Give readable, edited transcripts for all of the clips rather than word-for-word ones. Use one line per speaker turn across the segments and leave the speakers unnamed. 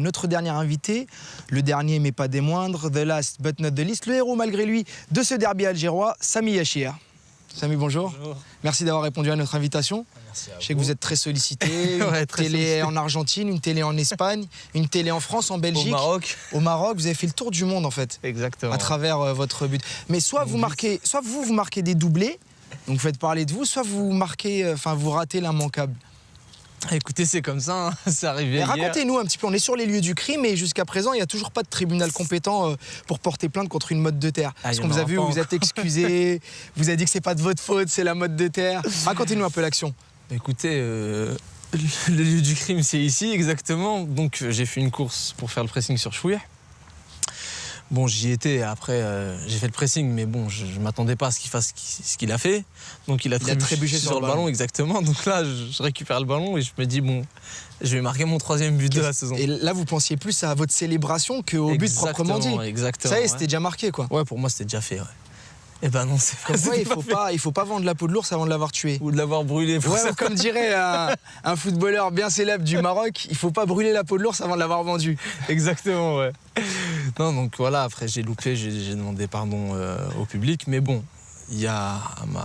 notre dernier invité, le dernier mais pas des moindres, the last but not the least, le héros malgré lui de ce derby algérois, Samy Yachir. Samy, bonjour.
Bonjour.
Merci d'avoir répondu à notre invitation.
Merci à
Je sais que vous êtes très sollicité.
Ouais,
Une
très
télé
sollicité.
en Argentine, une télé en Espagne, une télé en France, en Belgique.
Au Maroc.
Au Maroc, vous avez fait le tour du monde en fait,
Exactement.
à travers votre but. Mais soit vous marquez des doublés, donc vous faites parler de vous, soit vous marquez, vous ratez l'immanquable.
Écoutez, c'est comme ça, hein. C'est arrivé
Mais
hier.
racontez-nous un petit peu, on est sur les lieux du crime et jusqu'à présent, il n'y a toujours pas de tribunal compétent pour porter plainte contre une mode de terre. Parce
il y
qu'on
en
vous a
aura
vu,
pas
vous êtes excusé, vous avez dit que c'est pas de votre faute, c'est la mode de terre. Racontez-nous un peu l'action.
Écoutez, le lieu du crime, c'est ici, exactement. Donc, j'ai fait une course pour faire le pressing sur Chouir. Bon, j'y étais, après, j'ai fait le pressing, mais bon, je ne m'attendais pas à ce qu'il fasse ce qu'il a fait. Donc, il a trébuché sur le ballon, exactement. Donc là, je récupère le ballon et je me dis, bon, je vais marquer mon 3e but de la saison.
Et là, vous pensiez plus à votre célébration qu'au but proprement dit.
Exactement.
Ça y est,
ouais.
c'était déjà marqué, quoi.
Ouais, pour moi, c'était déjà fait, ouais. Eh ben non, c'est
Comme quoi, il faut pas vendre la peau de l'ours avant de l'avoir tué.
Ou de l'avoir brûlé. Pour
Ouais,
ça.
comme dirait un footballeur bien célèbre du Maroc, il faut pas brûler la peau de l'ours avant de l'avoir vendu.
Exactement, ouais. Non, donc voilà, après j'ai loupé, j'ai demandé pardon au public, mais bon, il y a,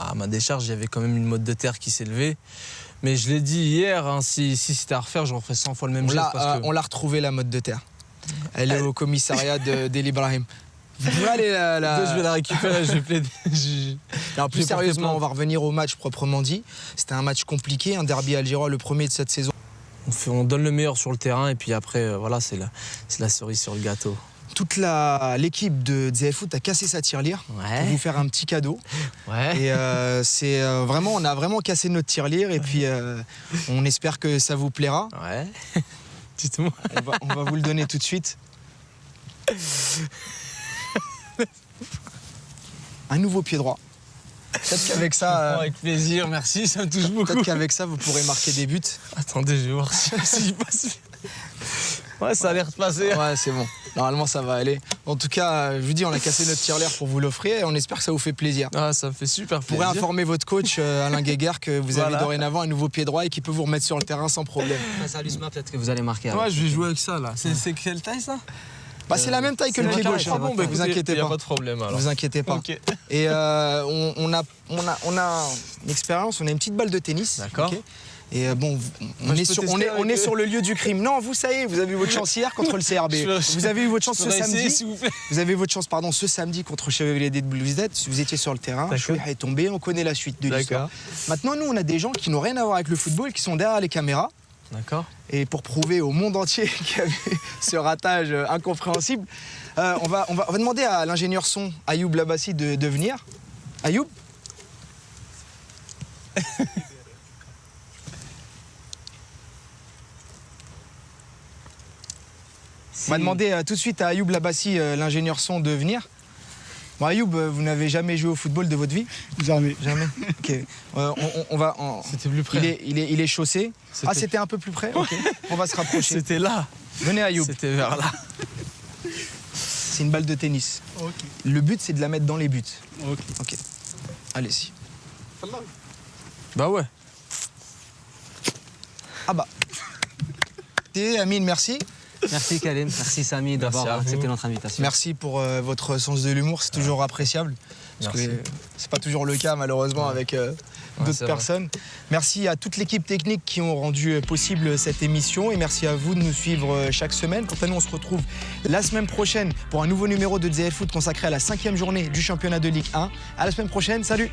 à ma décharge, il y avait quand même une mode de terre qui s'est levée. Mais je l'ai dit hier, hein, si c'était à refaire, j'en ferais 100 fois le même geste.
On l'a retrouvée, la mode de terre. Elle est au commissariat d'El Ibrahim. Vous pouvez aller
Je vais la récupérer, je vais plaider.
Alors, plus
Je vais
sérieusement,
porter
on va revenir au match proprement dit. C'était un match compliqué, un derby algérois, le premier de cette saison.
On donne le meilleur sur le terrain et puis après, voilà, c'est la cerise sur le gâteau.
Toute l'équipe de ZF Foot a cassé sa tirelire pour vous faire un petit cadeau.
Ouais.
Et on a vraiment cassé notre tirelire et puis on espère que ça vous plaira.
Ouais. Dites-moi.
On va vous le donner tout de suite. Un nouveau pied droit. Peut-être qu'avec ça,
Avec plaisir, merci, ça me touche beaucoup.
peut-être qu'avec ça, vous pourrez marquer des buts.
Attendez, je vais voir si je passe. Ouais, ça a l'air de passer.
Ouais, c'est bon. Normalement, ça va aller. En tout cas, je vous dis, on a cassé notre tirelire pour vous l'offrir et on espère que ça vous fait plaisir.
Ah, ça me fait super
Vous
plaisir.
pourrez informer votre coach, Alain Guéguer, que vous avez
Voilà.
dorénavant un nouveau pied droit et qui peut vous remettre sur le terrain sans problème.
Face à l'USMA, peut-être que vous allez marquer.
Ouais, je vais jouer avec ça là. C'est quelle taille ça?
C'est la même taille que le pied gauche.
Ah bon, bah,
vous inquiétez
Il n'y a
pas.
pas de problème alors.
Vous inquiétez pas.
Ok.
Et on a une expérience, on a une petite balle de tennis.
D'accord.
Ok. Et bon, on est sur le lieu du crime. Non, vous savez, vous avez eu votre chance hier contre le CRB. Vous avez eu votre chance ce samedi. Vous avez eu votre chance, ce samedi contre Chevalier des Bluesdead. Vous étiez sur le terrain, Chouir est tombé, on connaît la suite de l'histoire. Maintenant, nous, on a des gens qui n'ont rien à voir avec le football, qui sont derrière les caméras.
D'accord.
Et pour prouver au monde entier qu'il y avait ce ratage incompréhensible, on va demander à l'ingénieur son Ayoub Labassi de venir. Ayoub ? On va demander tout de suite à Ayoub Labassi, l'ingénieur son, de venir. Bon, Ayoub, vous n'avez jamais joué au football de votre vie ?
Jamais.
Jamais. Ok. On va.
C'était plus près.
Il est chaussé. Ah, c'était un peu plus près. Ok. On va se rapprocher.
C'était là.
Venez, Ayoub.
C'était vers là.
C'est une balle de tennis.
Ok.
Le but, c'est de la mettre dans les buts.
Ok.
Ok. Allez-y.
Bah ouais.
Ah bah. Amine, merci.
Merci Kalim, merci Samy d'avoir
à vous.
accepté notre invitation.
Merci pour votre sens de l'humour. C'est toujours appréciable. Parce
Merci.
que c'est pas toujours le cas, malheureusement, avec d'autres
c'est
personnes. Merci à toute l'équipe technique qui ont rendu possible cette émission. Et merci à vous de nous suivre chaque semaine. Quant à nous, on se retrouve la semaine prochaine pour un nouveau numéro de ZF Foot consacré à la 5e journée du championnat de Ligue 1. À la semaine prochaine. Salut!